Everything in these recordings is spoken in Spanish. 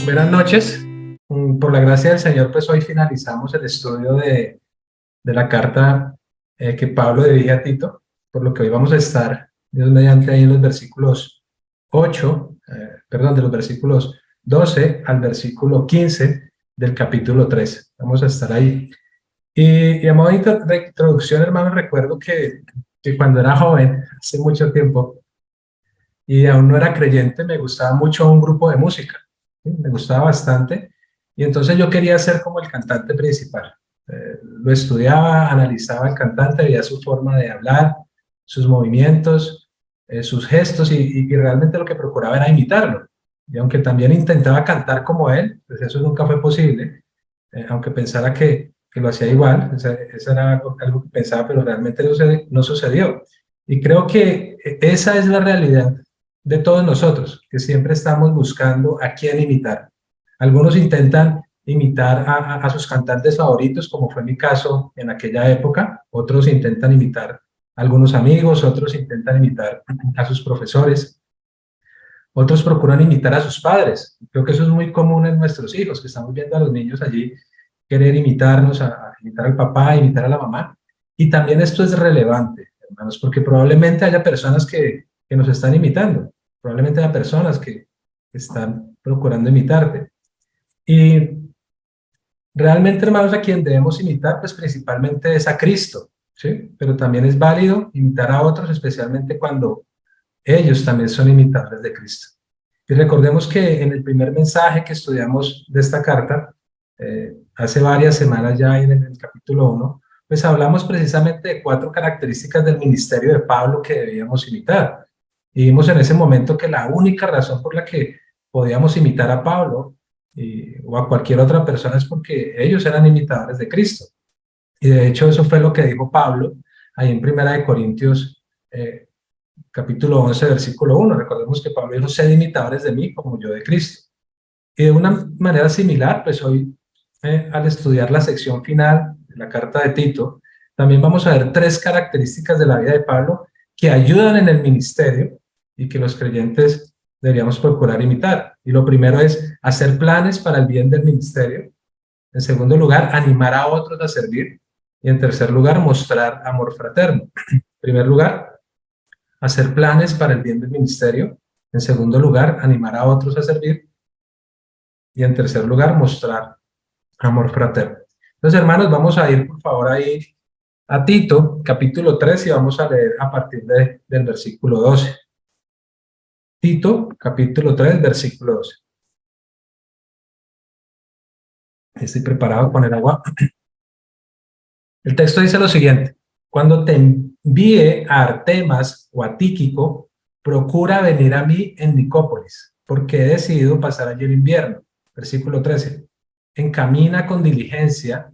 Buenas noches. Por la gracia del Señor, pues hoy finalizamos el estudio de la carta que Pablo dirige a Tito, por lo que hoy vamos a estar, Dios mediante, ahí en los versículos 8, de los versículos 12 al versículo 15 del capítulo 13. Vamos a estar ahí. Y a modo de introducción, hermano, recuerdo que cuando era joven, hace mucho tiempo, y aún no era creyente, me gustaba mucho un grupo de música, ¿sí? Me gustaba bastante, y entonces yo quería ser como el cantante principal. Lo estudiaba, analizaba al cantante, veía su forma de hablar, sus movimientos, sus gestos, y realmente lo que procuraba era imitarlo. Y aunque también intentaba cantar como él, pues eso nunca fue posible, aunque pensara que lo hacía igual, eso era algo que pensaba, pero realmente no sucedió. Y creo que esa es la realidad de todos nosotros, que siempre estamos buscando a quién imitar. Algunos intentan imitar a sus cantantes favoritos, como fue mi caso en aquella época. Otros intentan imitar a algunos amigos, otros intentan imitar a sus profesores, otros procuran imitar a sus padres. Creo que eso es muy común en nuestros hijos, que estamos viendo a los niños allí querer imitarnos, a imitar al papá, a imitar a la mamá. Y también esto es relevante, hermanos, porque probablemente haya personas que nos están imitando, probablemente haya personas que están procurando imitarte. Y realmente, hermanos, a quien debemos imitar, pues principalmente es a Cristo, ¿sí? Pero también es válido imitar a otros, especialmente cuando ellos también son imitadores de Cristo. Y recordemos que en el primer mensaje que estudiamos de esta carta, hace varias semanas ya en el capítulo 1, pues hablamos precisamente de 4 características del ministerio de Pablo que debíamos imitar. Y vimos en ese momento que la única razón por la que podíamos imitar a Pablo o a cualquier otra persona es porque ellos eran imitadores de Cristo. Y de hecho eso fue lo que dijo Pablo ahí en Primera de Corintios capítulo 11, versículo 1. Recordemos que Pablo dijo, sed imitadores de mí como yo de Cristo. Y de una manera similar, pues hoy, al estudiar la sección final de la carta de Tito, también vamos a ver 3 características de la vida de Pablo que ayudan en el ministerio y que los creyentes deberíamos procurar imitar. Y lo primero es hacer planes para el bien del ministerio. En segundo lugar, animar a otros a servir. Y en tercer lugar, mostrar amor fraterno. En primer lugar, hacer planes para el bien del ministerio. En segundo lugar, animar a otros a servir. Y en tercer lugar, mostrar amor fraterno. Entonces, hermanos, vamos a ir, por favor, ahí a Tito, capítulo 3, y vamos a leer a partir del versículo 12. Tito, capítulo 3, versículo 12. Estoy preparado con el agua. El texto dice lo siguiente: cuando te envíe a Artemas o a Tíquico, procura venir a mí en Nicópolis, porque he decidido pasar allí el invierno. Versículo 13. Encamina con diligencia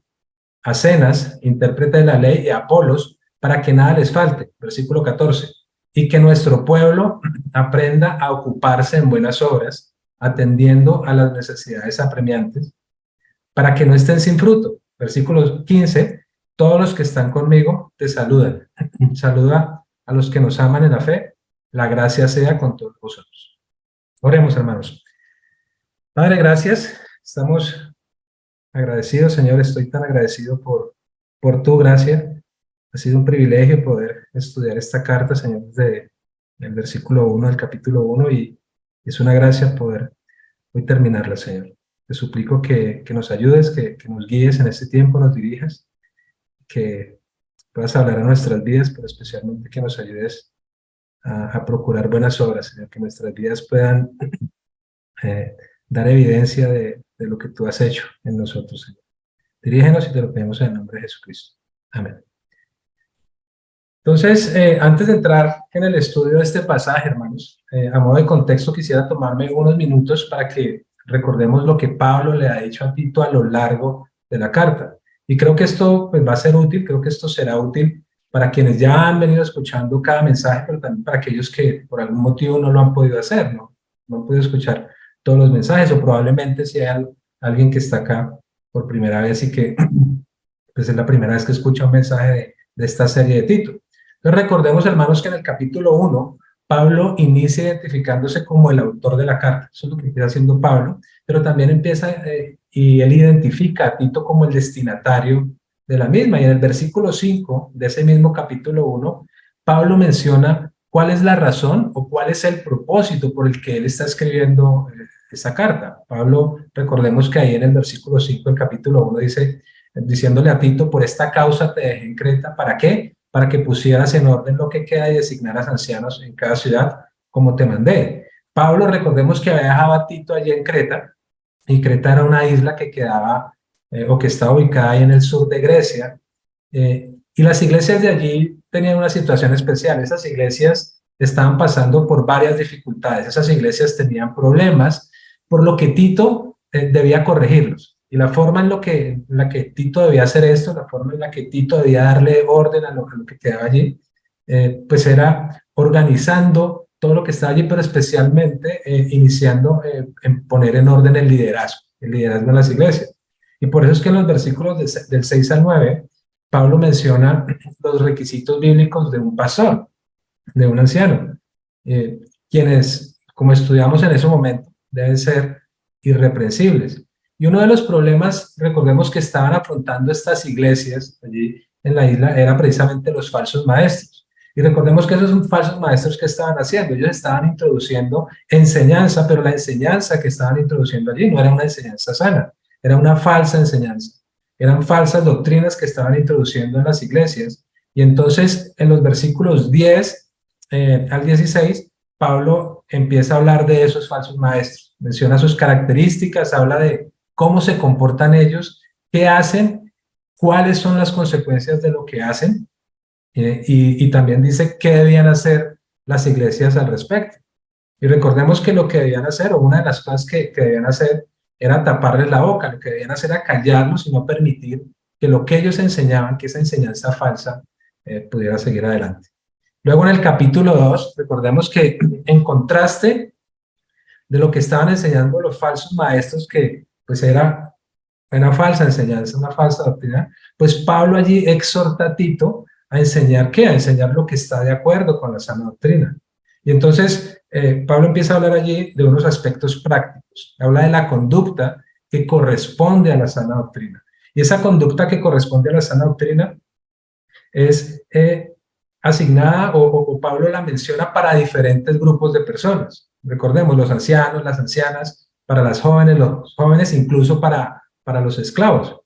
a Zenas, intérprete de la ley, y a Apolos, para que nada les falte. Versículo 14. Y que nuestro pueblo aprenda a ocuparse en buenas obras, atendiendo a las necesidades apremiantes, para que no estén sin fruto. Versículo 15. Todos los que están conmigo te saludan. Saluda a los que nos aman en la fe. La gracia sea con todos vosotros. Oremos, hermanos. Padre, gracias. Estamos agradecidos, Señor. Estoy tan agradecido por tu gracia. Ha sido un privilegio poder estudiar esta carta, Señor, desde el versículo 1 del capítulo 1, y es una gracia poder hoy terminarla, Señor. Te suplico que nos ayudes, que nos guíes en este tiempo, nos dirijas, que puedas hablar a nuestras vidas, pero especialmente que nos ayudes a procurar buenas obras, Señor, que nuestras vidas puedan dar evidencia de lo que tú has hecho en nosotros, Señor. Dirígenos y te lo pedimos en el nombre de Jesucristo. Amén. Entonces, antes de entrar en el estudio de este pasaje, hermanos, a modo de contexto quisiera tomarme unos minutos para que recordemos lo que Pablo le ha dicho a Tito a lo largo de la carta. Y creo que esto pues, va a ser útil, creo que esto será útil para quienes ya han venido escuchando cada mensaje, pero también para aquellos que por algún motivo no lo han podido hacer, no han podido escuchar todos los mensajes, o probablemente si hay alguien que está acá por primera vez y que pues, es la primera vez que escucha un mensaje de esta serie de Tito. Entonces recordemos, hermanos, que en el capítulo 1 Pablo inicia identificándose como el autor de la carta, eso es lo que empieza haciendo Pablo, pero también empieza y él identifica a Tito como el destinatario de la misma. Y en el versículo 5 de ese mismo capítulo 1, Pablo menciona cuál es la razón o cuál es el propósito por el que él está escribiendo esa carta. Pablo, recordemos que ahí en el versículo 5 del capítulo 1 dice, diciéndole a Tito, por esta causa te dejé en Creta, ¿para qué? Para que pusieras en orden lo que queda y designaras ancianos en cada ciudad, como te mandé. Pablo, recordemos que había dejado a Tito allí en Creta, y Creta era una isla que quedaba o que estaba ubicada ahí en el sur de Grecia, y las iglesias de allí tenían una situación especial. Esas iglesias estaban pasando por varias dificultades, esas iglesias tenían problemas, por lo que Tito debía corregirlos. Y la forma en la que Tito debía hacer esto, la forma en la que Tito debía darle orden a lo que quedaba allí, pues era organizando todo lo que estaba allí, pero especialmente iniciando en poner en orden el liderazgo en las iglesias. Y por eso es que en los versículos del 6 al 9, Pablo menciona los requisitos bíblicos de un pastor, de un anciano, quienes, como estudiamos en ese momento, deben ser irreprensibles. Y uno de los problemas, recordemos que estaban afrontando estas iglesias allí en la isla, era precisamente los falsos maestros. Y recordemos que esos son falsos maestros que estaban haciendo. Ellos estaban introduciendo enseñanza, pero la enseñanza que estaban introduciendo allí no era una enseñanza sana, era una falsa enseñanza. Eran falsas doctrinas que estaban introduciendo en las iglesias. Y entonces, en los versículos 10 al 16, Pablo empieza a hablar de esos falsos maestros, menciona sus características, habla de cómo se comportan ellos, qué hacen, cuáles son las consecuencias de lo que hacen, y también dice qué debían hacer las iglesias al respecto. Y recordemos que lo que debían hacer, o una de las cosas que debían hacer, era taparles la boca, lo que debían hacer era callarlos y no permitir que lo que ellos enseñaban, que esa enseñanza falsa, pudiera seguir adelante. Luego en el capítulo 2, recordemos que en contraste de lo que estaban enseñando los falsos maestros, que pues era una falsa enseñanza, una falsa doctrina, pues Pablo allí exhorta a Tito a enseñar ¿qué? A enseñar lo que está de acuerdo con la sana doctrina. Y entonces Pablo empieza a hablar allí de unos aspectos prácticos. Habla de la conducta que corresponde a la sana doctrina. Y esa conducta que corresponde a la sana doctrina es asignada, o Pablo la menciona para diferentes grupos de personas. Recordemos, los ancianos, las ancianas, para las jóvenes, los jóvenes, incluso para los esclavos.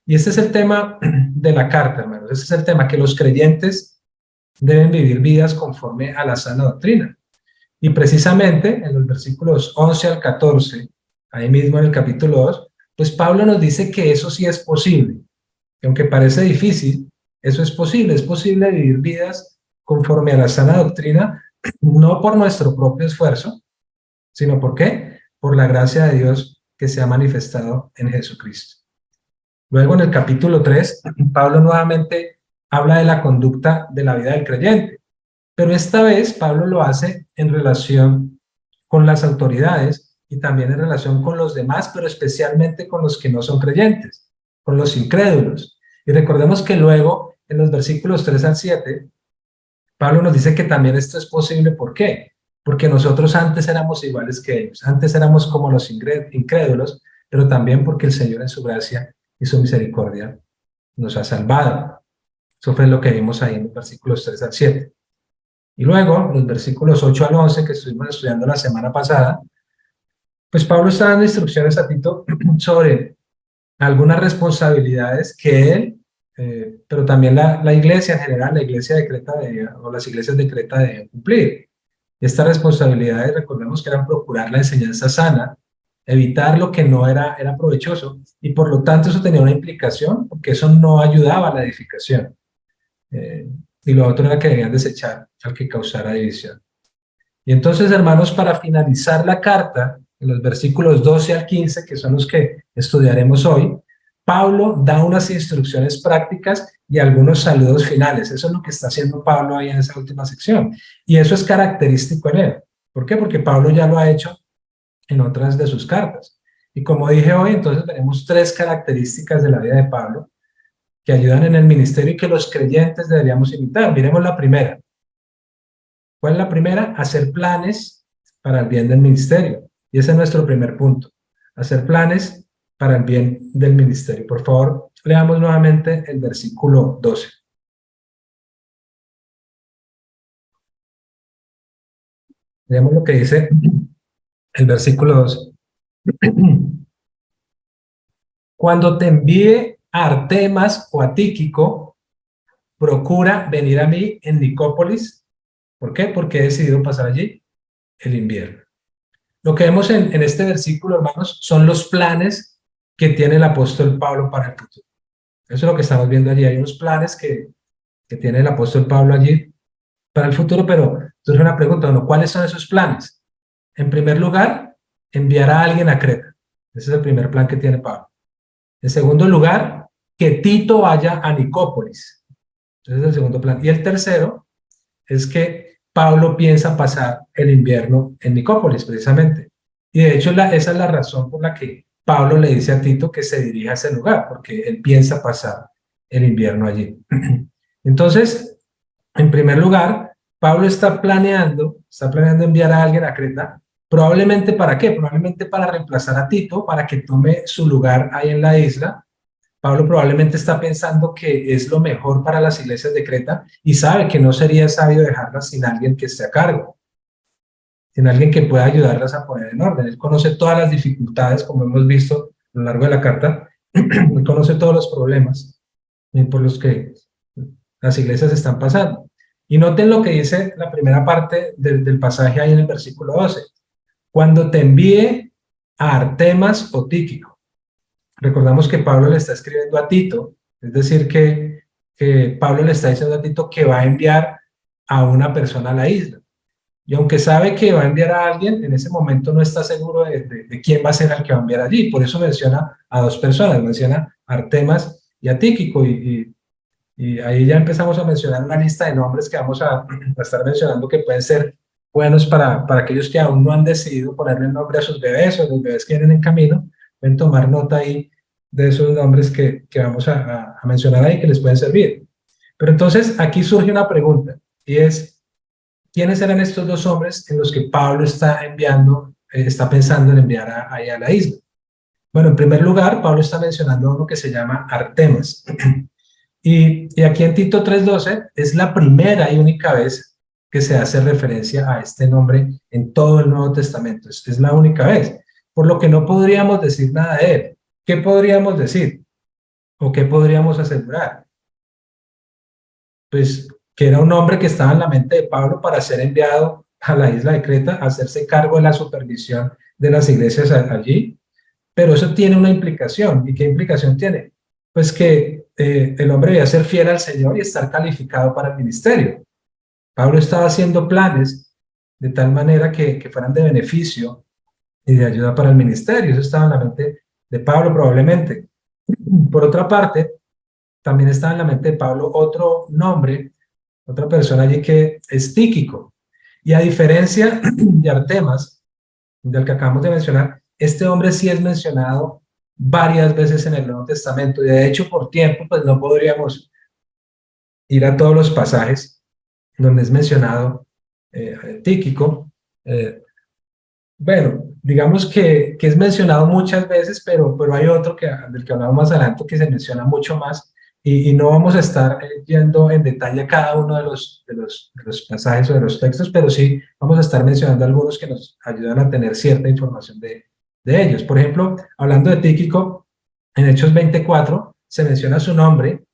Y este es el tema de la carta, hermanos. Este es el tema, que los creyentes deben vivir vidas conforme a la sana doctrina. Y precisamente en los versículos 11 al 14, ahí mismo en el capítulo 2, pues Pablo nos dice que eso sí es posible. Que aunque parece difícil, eso es posible vivir vidas conforme a la sana doctrina, no por nuestro propio esfuerzo, sino ¿por qué? Por la gracia de Dios que se ha manifestado en Jesucristo. Luego en el capítulo 3, Pablo nuevamente habla de la conducta de la vida del creyente, pero esta vez Pablo lo hace en relación con las autoridades y también en relación con los demás, pero especialmente con los que no son creyentes, con los incrédulos. Y recordemos que luego, en los versículos 3 al 7, Pablo nos dice que también esto es posible. ¿Por qué? Porque nosotros antes éramos iguales que ellos, antes éramos como los incrédulos, pero también porque el Señor en su gracia y su misericordia nos ha salvado. Eso fue lo que vimos ahí en los versículos 3 al 7. Y luego, los versículos 8 al 11, que estuvimos estudiando la semana pasada, pues Pablo está dando instrucciones a Tito sobre algunas responsabilidades que él, pero también la iglesia en general, la iglesia de Creta o las iglesias de Creta deben cumplir. Estas responsabilidades, recordemos que eran procurar la enseñanza sana, evitar lo que no era provechoso, y por lo tanto eso tenía una implicación, porque eso no ayudaba a la edificación. Y lo otro era que debían desechar al que causara división. Y entonces, hermanos, para finalizar la carta, en los versículos 12 al 15, que son los que estudiaremos hoy, Pablo da unas instrucciones prácticas y algunos saludos finales. Eso es lo que está haciendo Pablo ahí en esa última sección. Y eso es característico en él. ¿Por qué? Porque Pablo ya lo ha hecho en otras de sus cartas. Y como dije hoy, entonces tenemos tres características de la vida de Pablo que ayudan en el ministerio y que los creyentes deberíamos imitar. Miremos la primera. ¿Cuál es la primera? Hacer planes para el bien del ministerio. Y ese es nuestro primer punto. Hacer planes para el bien del ministerio. Por favor, leamos nuevamente el versículo 12. Leamos lo que dice el versículo 12. Cuando te envíe a Artemas o a Tíquico, procura venir a mí en Nicópolis. ¿Por qué? Porque he decidido pasar allí el invierno. Lo que vemos en este versículo, hermanos, son los planes que tiene el apóstol Pablo para el futuro. Eso es lo que estamos viendo allí. Hay unos planes que tiene el apóstol Pablo allí para el futuro, pero surge una pregunta, bueno, ¿cuáles son esos planes? En primer lugar, enviar a alguien a Creta. Ese es el primer plan que tiene Pablo. En segundo lugar, que Tito vaya a Nicópolis. Ese es el segundo plan. Y el tercero es que Pablo piensa pasar el invierno en Nicópolis, precisamente. Y de hecho, esa es la razón por la que Pablo le dice a Tito que se dirija a ese lugar, porque él piensa pasar el invierno allí. Entonces, en primer lugar, Pablo está planeando enviar a alguien a Creta, probablemente ¿para qué? Probablemente para reemplazar a Tito, para que tome su lugar ahí en la isla. Pablo probablemente está pensando que es lo mejor para las iglesias de Creta y sabe que no sería sabio dejarlas sin alguien que esté a cargo, sin alguien que pueda ayudarlas a poner en orden. Él conoce todas las dificultades, como hemos visto a lo largo de la carta, él conoce todos los problemas por los que las iglesias están pasando. Y noten lo que dice la primera parte del pasaje ahí en el versículo 12. Cuando te envíe a Artemas o Tíquico. Recordamos que Pablo le está escribiendo a Tito, es decir, que Pablo le está diciendo a Tito que va a enviar a una persona a la isla. Y aunque sabe que va a enviar a alguien, en ese momento no está seguro de quién va a ser el que va a enviar allí. Por eso menciona a dos personas, menciona a Artemas y a Tíquico. Y ahí ya empezamos a mencionar una lista de nombres que vamos a estar mencionando que pueden ser buenos para aquellos que aún no han decidido ponerle el nombre a sus bebés o los bebés que vienen en camino. Pueden tomar nota ahí de esos nombres que vamos a mencionar ahí que les pueden servir. Pero entonces aquí surge una pregunta y es, ¿quiénes eran estos dos hombres en los que Pablo está enviando, está pensando en enviar ahí a la isla? Bueno, en primer lugar, Pablo está mencionando a uno que se llama Artemas. Y aquí en Tito 3:12 es la primera y única vez que se hace referencia a este nombre en todo el Nuevo Testamento. Es la única vez, por lo que no podríamos decir nada de él. ¿Qué podríamos decir? ¿O qué podríamos asegurar? Pues que era un hombre que estaba en la mente de Pablo para ser enviado a la isla de Creta, a hacerse cargo de la supervisión de las iglesias allí, pero eso tiene una implicación. ¿Y qué implicación tiene? Pues que el hombre debía ser fiel al Señor y estar calificado para el ministerio. Pablo estaba haciendo planes de tal manera que fueran de beneficio y de ayuda para el ministerio. Eso estaba en la mente de Pablo probablemente. Por otra parte, también estaba en la mente de Pablo otro nombre, otra persona allí que es Tíquico. Y a diferencia de Artemas, del que acabamos de mencionar, este hombre sí es mencionado varias veces en el Nuevo Testamento, y de hecho por tiempo pues no podríamos ir a todos los pasajes donde es mencionado Tíquico. Bueno, digamos que es mencionado muchas veces, pero hay otro del que hablamos más adelante que se menciona mucho más, y no vamos a estar yendo en detalle a cada uno de los pasajes o de los textos, pero sí vamos a estar mencionando algunos que nos ayudan a tener cierta información de ellos. Por ejemplo, hablando de Tíquico, en Hechos 24 se menciona su nombre,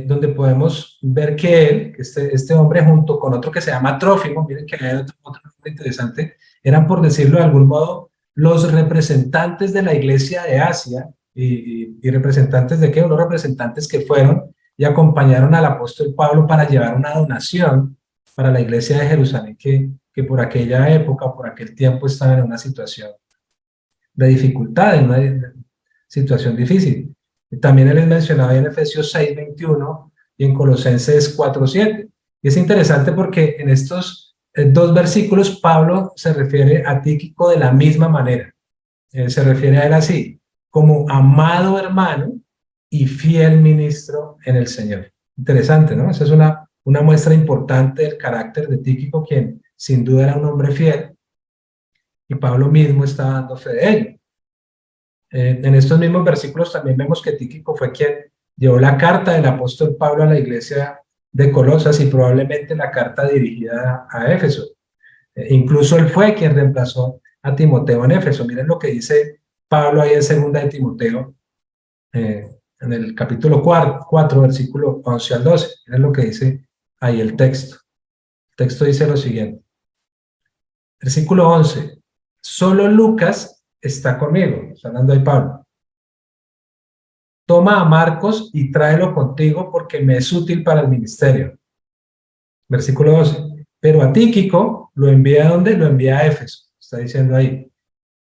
donde podemos ver que este hombre, junto con otro que se llama Trófimo, miren que hay otro nombre interesante, eran, por decirlo de algún modo, los representantes de la iglesia de Asia, y representantes de qué, unos representantes que fueron y acompañaron al apóstol Pablo para llevar una donación para la iglesia de Jerusalén, que por aquella época, por aquel tiempo, estaba en una situación de dificultad, en una situación difícil. También él es mencionado en Efesios 6:21 y en Colosenses 4:7. Y es interesante porque en estos dos versículos Pablo se refiere a Tíquico de la misma manera. Se refiere a él así, como amado hermano y fiel ministro en el Señor. Interesante, ¿no? Esa es una muestra importante del carácter de Tíquico, quien sin duda era un hombre fiel, y Pablo mismo está dando fe de ello. En estos mismos versículos también vemos que Tíquico fue quien llevó la carta del apóstol Pablo a la iglesia de Colosas y probablemente la carta dirigida a Éfeso. Incluso él fue quien reemplazó a Timoteo en Éfeso. Miren lo que dice Pablo ahí en segunda de Timoteo, en el capítulo 4, versículo 11 al 12. Miren lo que dice ahí el texto. El texto dice lo siguiente. Versículo 11. Solo Lucas está conmigo. Está hablando ahí Pablo. Toma a Marcos y tráelo contigo porque me es útil para el ministerio. Versículo 12. Pero a Tíquico lo envía a ¿dónde? Lo envía a Éfeso. Está diciendo ahí.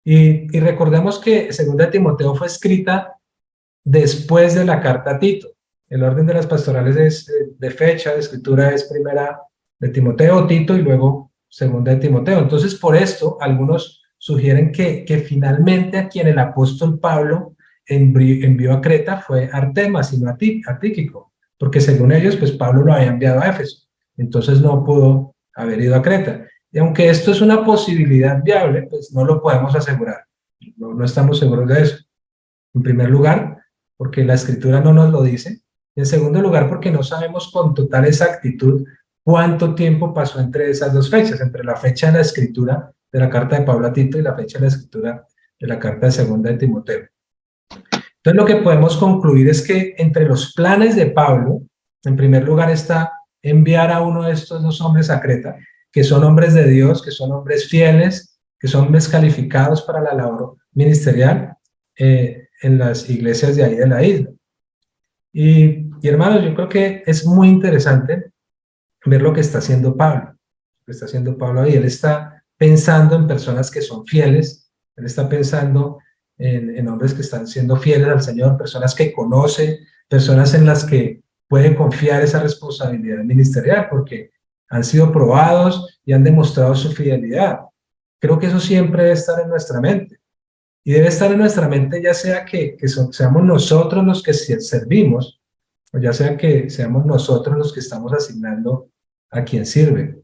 Y recordemos que segunda de Timoteo fue escrita después de la carta a Tito. El orden de las pastorales es de fecha, de escritura es primera de Timoteo, Tito y luego segunda de Timoteo. Entonces, por esto, algunos sugieren que finalmente a quien el apóstol Pablo envió a Creta fue Artemas y no a Tíquico, porque según ellos, pues Pablo lo había enviado a Éfeso. Entonces no pudo haber ido a Creta. Y aunque esto es una posibilidad viable, pues no lo podemos asegurar. No estamos seguros de eso. En primer lugar, porque la escritura no nos lo dice. En segundo lugar, porque no sabemos con total exactitud cuánto tiempo pasó entre esas dos fechas, entre la fecha de la escritura de la carta de Pablo a Tito y la fecha de la escritura de la carta de segunda de Timoteo. Entonces, lo que podemos concluir es que entre los planes de Pablo, en primer lugar está enviar a uno de estos dos hombres a Creta, que son hombres de Dios, que son hombres fieles, que son hombres calificados para la labor ministerial en las iglesias de ahí de la isla. Y hermanos, yo creo que es muy interesante ver lo que está haciendo Pablo. Lo que está haciendo Pablo ahí. Él está pensando en personas que son fieles, él está pensando en hombres que están siendo fieles al Señor, personas que conoce, personas en las que puede confiar esa responsabilidad ministerial, porque han sido probados y han demostrado su fidelidad. Creo que eso siempre debe estar en nuestra mente. Y debe estar en nuestra mente ya sea que seamos nosotros los que servimos, o ya sea que seamos nosotros los que estamos asignando a quien sirve.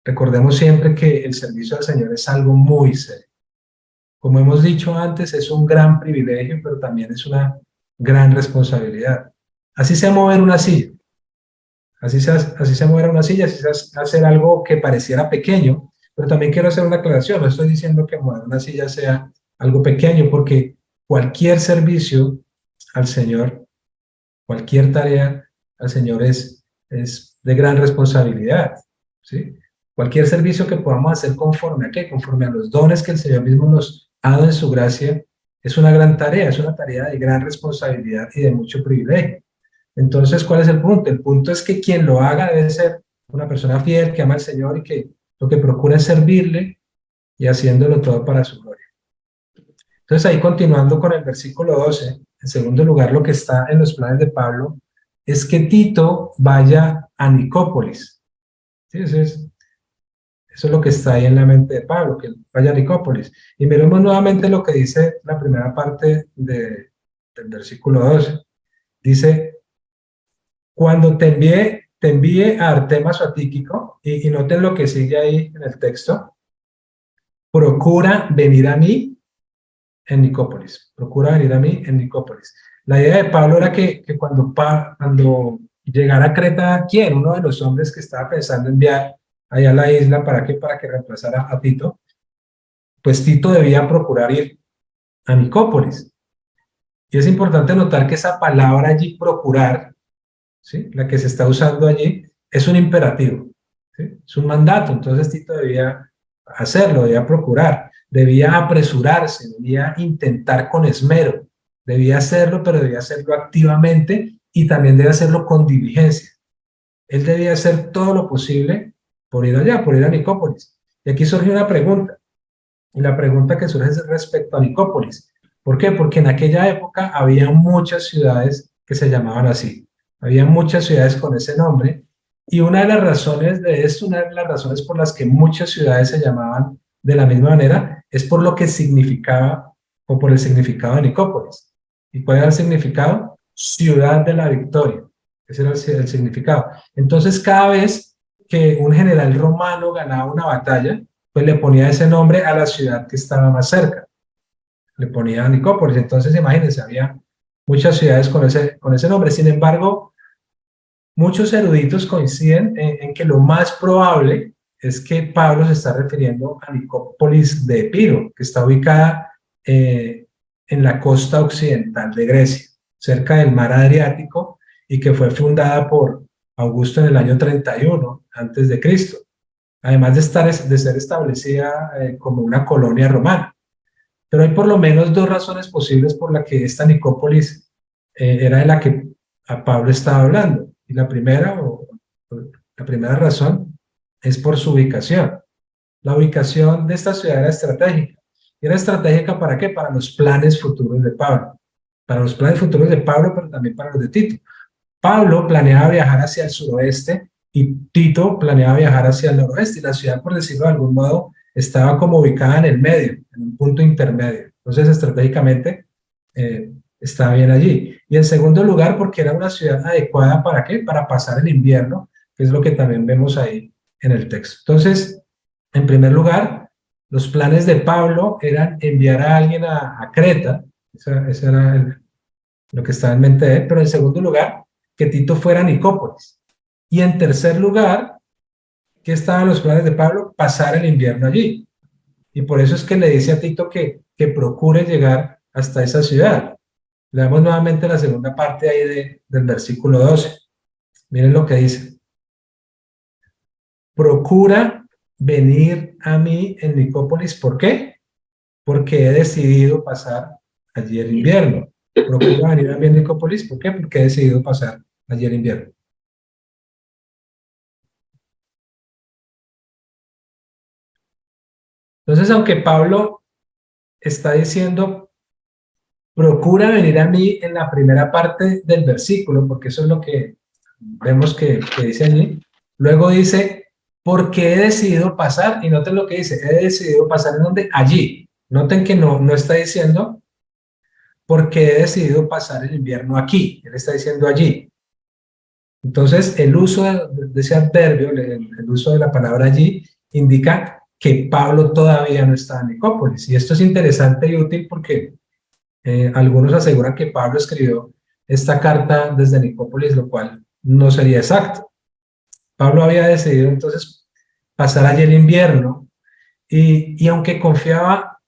Recordemos siempre que el servicio al Señor es algo muy serio. Como hemos dicho antes, es un gran privilegio, pero también es una gran responsabilidad. Así sea mover una silla, así sea mover una silla, así sea hacer algo que pareciera pequeño, pero también quiero hacer una aclaración, no estoy diciendo que mover una silla sea algo pequeño, porque cualquier servicio al Señor, cualquier tarea al Señor es de gran responsabilidad, ¿sí? Cualquier servicio que podamos hacer conforme a qué, conforme a los dones que el Señor mismo nos ha dado en su gracia, es una gran tarea, es una tarea de gran responsabilidad y de mucho privilegio. Entonces, ¿cuál es el punto? El punto es que quien lo haga debe ser una persona fiel, que ama al Señor y que lo que procura es servirle y haciéndolo todo para su gloria. Entonces, ahí continuando con el versículo 12, en segundo lugar, lo que está en los planes de Pablo es que Tito vaya a Nicópolis. ¿Sí? Eso es lo que está ahí en la mente de Pablo, que vaya a Nicópolis. Y miremos nuevamente lo que dice la primera parte del versículo 12. Dice, cuando te envíe a Artemas o a Tíquico, y noten lo que sigue ahí en el texto, procura venir a mí en Nicópolis. Procura venir a mí en Nicópolis. La idea de Pablo era que cuando llegara a Creta, ¿quién? Uno de los hombres que estaba pensando enviar allá a la isla, ¿para qué? Para que reemplazara a Tito. Pues Tito debía procurar ir a Nicópolis. Y es importante notar que esa palabra allí, procurar, ¿sí? La que se está usando allí, es un imperativo, ¿sí? Es un mandato. Entonces Tito debía hacerlo, debía procurar, debía apresurarse, debía intentar con esmero, debía hacerlo, pero debía hacerlo activamente y también debía hacerlo con diligencia. Él debía hacer todo lo posible por ir allá, por ir a Nicópolis. Y aquí surge una pregunta, y la pregunta que surge es respecto a Nicópolis. ¿Por qué? Porque en aquella época había muchas ciudades que se llamaban así. Había muchas ciudades con ese nombre, y una de las razones de esto, una de las razones por las que muchas ciudades se llamaban de la misma manera, es por lo que significaba, o por el significado de Nicópolis. ¿Y cuál era el significado? Ciudad de la victoria. Ese era el significado. Entonces, cada vez que un general romano ganaba una batalla, pues le ponía ese nombre a la ciudad que estaba más cerca. Le ponía Nicópolis. Entonces, imagínense, había muchas ciudades con ese nombre. Sin embargo, muchos eruditos coinciden en que lo más probable es que Pablo se está refiriendo a Nicópolis de Epiro, que está ubicada en la costa occidental de Grecia, cerca del mar Adriático, y que fue fundada por Augusto en el año 31 antes de Cristo, además de ser establecida como una colonia romana. Pero hay por lo menos dos razones posibles por las que esta Nicópolis era de la que a Pablo estaba hablando. Y la primera razón es por su ubicación. La ubicación de esta ciudad era estratégica. ¿Y era estratégica para qué? Para los planes futuros de Pablo. Para los planes futuros de Pablo, pero también para los de Tito. Pablo planeaba viajar hacia el suroeste y Tito planeaba viajar hacia el noroeste. Y la ciudad, por decirlo de algún modo, estaba como ubicada en el medio, en un punto intermedio. Entonces, estratégicamente, estaba bien allí. Y en segundo lugar, porque era una ciudad adecuada ¿para qué? Para pasar el invierno, que es lo que también vemos ahí en el texto. Entonces, en primer lugar, los planes de Pablo eran enviar a alguien a Creta, ese era lo que estaba en mente de él, pero en segundo lugar, que Tito fuera a Nicópolis. Y en tercer lugar, ¿qué estaban los planes de Pablo? Pasar el invierno allí. Y por eso es que le dice a Tito que procure llegar hasta esa ciudad. Leamos nuevamente la segunda parte ahí del versículo 12. Miren lo que dice. Procura venir a mí en Nicópolis. ¿Por qué? Porque he decidido pasar allí el invierno. Procura venir a mí en Nicópolis. ¿Por qué? Porque he decidido pasar allí el invierno. Entonces, aunque Pablo está diciendo, procura venir a mí en la primera parte del versículo, porque eso es lo que vemos que dice allí. Luego dice, porque he decidido pasar, y noten lo que dice, he decidido pasar en donde, allí. Noten que no está diciendo, porque he decidido pasar el invierno aquí, él está diciendo allí. Entonces, el uso de ese adverbio, el uso de la palabra allí, indica que Pablo todavía no está en Nicópolis. Y esto es interesante y útil porque algunos aseguran que Pablo escribió esta carta desde Nicópolis, lo cual no sería exacto. Pablo había decidido entonces pasar allí el invierno y aunque confiaba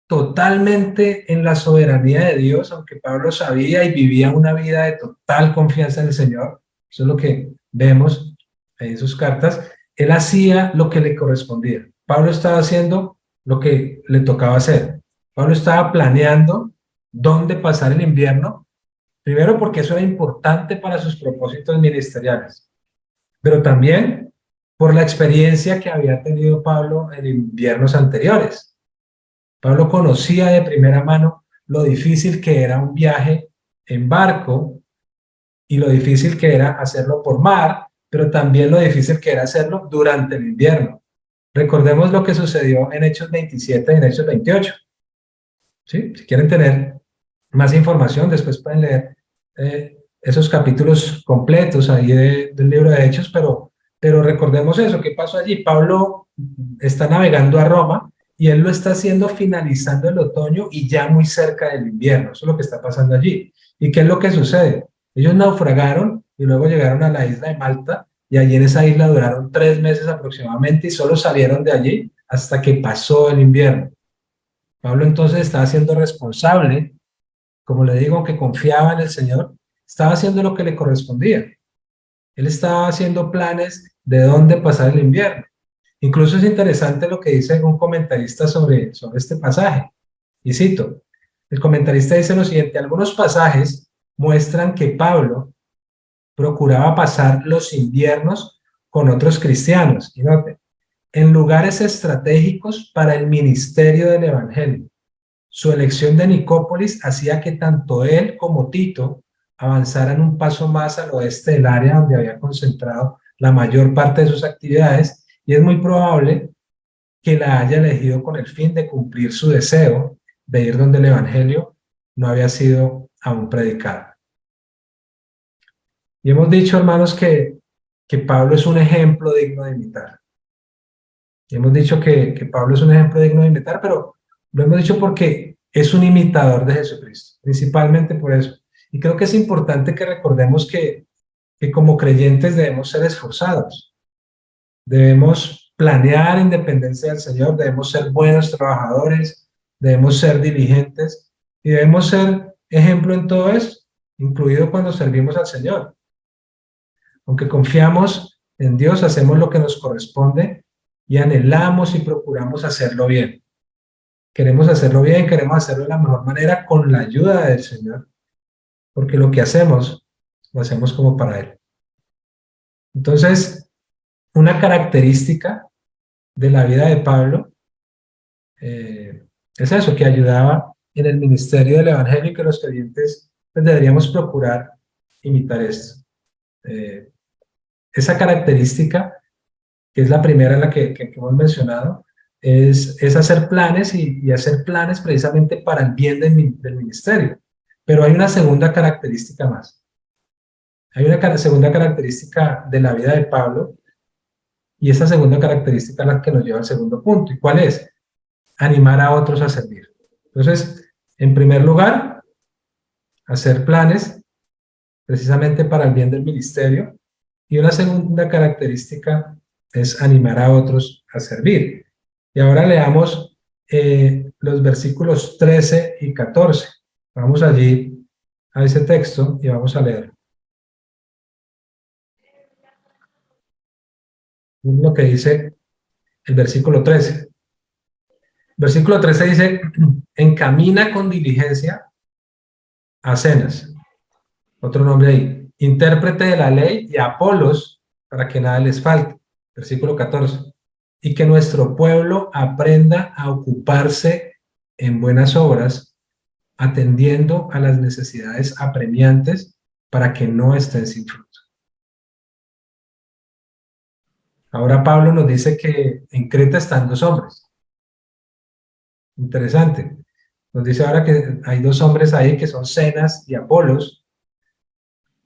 totalmente en la soberanía de Dios, aunque Pablo sabía y vivía una vida de total confianza en el Señor, eso es lo que vemos en sus cartas, él hacía lo que le correspondía. Pablo estaba haciendo lo que le tocaba hacer. Pablo estaba planeando dónde pasar el invierno, primero porque eso era importante para sus propósitos ministeriales, pero también por la experiencia que había tenido Pablo en inviernos anteriores. Pablo conocía de primera mano lo difícil que era un viaje en barco y lo difícil que era hacerlo por mar, pero también lo difícil que era hacerlo durante el invierno. Recordemos lo que sucedió en Hechos 27 y en Hechos 28. ¿Sí? Si quieren tener más información, después pueden leer esos capítulos completos ahí del libro de Hechos, pero recordemos eso, ¿qué pasó allí? Pablo está navegando a Roma y él lo está haciendo finalizando el otoño y ya muy cerca del invierno, eso es lo que está pasando allí. ¿Y qué es lo que sucede? Ellos naufragaron y luego llegaron a la isla de Malta y allí en esa isla duraron 3 meses aproximadamente y solo salieron de allí hasta que pasó el invierno. Pablo entonces estaba siendo responsable, como le digo, que confiaba en el Señor, estaba haciendo lo que le correspondía. Él estaba haciendo planes de dónde pasar el invierno. Incluso es interesante lo que dice un comentarista sobre este pasaje. Y cito, el comentarista dice lo siguiente, algunos pasajes muestran que Pablo procuraba pasar los inviernos con otros cristianos, y note, en lugares estratégicos para el ministerio del Evangelio. Su elección de Nicópolis hacía que tanto él como Tito avanzaran un paso más al oeste del área donde había concentrado la mayor parte de sus actividades, y es muy probable que la haya elegido con el fin de cumplir su deseo de ir donde el Evangelio no había sido aún predicado. Y hemos dicho, hermanos, que Pablo es un ejemplo digno de imitar. Y hemos dicho que Pablo es un ejemplo digno de imitar, pero lo hemos dicho porque es un imitador de Jesucristo, principalmente por eso. Y creo que es importante que recordemos que como creyentes debemos ser esforzados, debemos planear en dependencia del Señor, debemos ser buenos trabajadores, debemos ser diligentes y debemos ser ejemplo en todo eso, incluido cuando servimos al Señor. Aunque confiamos en Dios, hacemos lo que nos corresponde y anhelamos y procuramos hacerlo bien. Queremos hacerlo bien, queremos hacerlo de la mejor manera con la ayuda del Señor, porque lo que hacemos, lo hacemos como para Él. Entonces, una característica de la vida de Pablo es eso, que ayudaba en el ministerio del Evangelio y que los creyentes pues, deberíamos procurar imitar esto. Esa característica, que es la primera la que hemos mencionado, es hacer planes y hacer planes precisamente para el bien del ministerio. Pero hay una segunda característica más. Hay una segunda característica de la vida de Pablo y esa segunda característica es la que nos lleva al segundo punto. ¿Y cuál es? Animar a otros a servir. Entonces, en primer lugar, hacer planes precisamente para el bien del ministerio. Y una segunda característica es animar a otros a servir. Y ahora leamos los versículos 13 y 14. Vamos allí a ese texto y vamos a leer lo que dice el versículo 13. Versículo 13 dice, encamina con diligencia a Zenas, otro nombre ahí, intérprete de la ley, y a Apolos, para que nada les falte. Versículo 14. Y que nuestro pueblo aprenda a ocuparse en buenas obras, atendiendo a las necesidades apremiantes para que no estén sin fruto. Ahora Pablo nos dice que en Creta están dos hombres. Interesante. Nos dice ahora que hay dos hombres ahí que son Zenas y Apolos,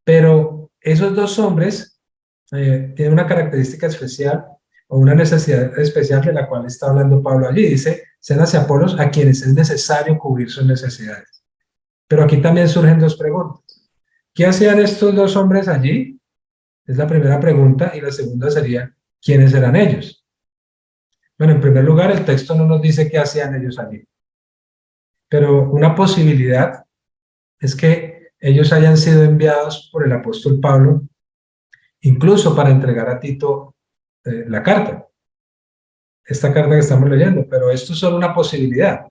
pero esos dos hombres tienen una característica especial o una necesidad especial de la cual está hablando Pablo allí. Dice, Zenas y Apolos a quienes es necesario cubrir sus necesidades. Pero aquí también surgen dos preguntas. ¿Qué hacían estos dos hombres allí? Es la primera pregunta, y la segunda sería, ¿quiénes eran ellos? Bueno, en primer lugar, el texto no nos dice qué hacían ellos allí, pero una posibilidad es que ellos hayan sido enviados por el apóstol Pablo, incluso para entregar a Tito la carta, esta carta que estamos leyendo, pero esto es solo una posibilidad.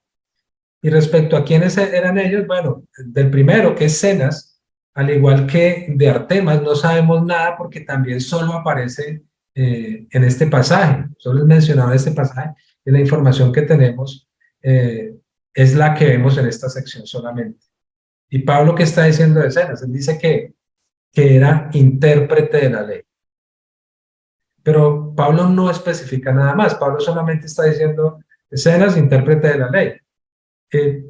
Y respecto a quiénes eran ellos, bueno, del primero, que es Zenas, al igual que de Artemas, no sabemos nada porque también solo aparece en este pasaje, solo es mencionado en este pasaje, y la información que tenemos es la que vemos en esta sección solamente. Y Pablo, ¿qué está diciendo de Zenas? Él dice que era intérprete de la ley. Pero Pablo no especifica nada más, Pablo solamente está diciendo Zenas, intérprete de la ley.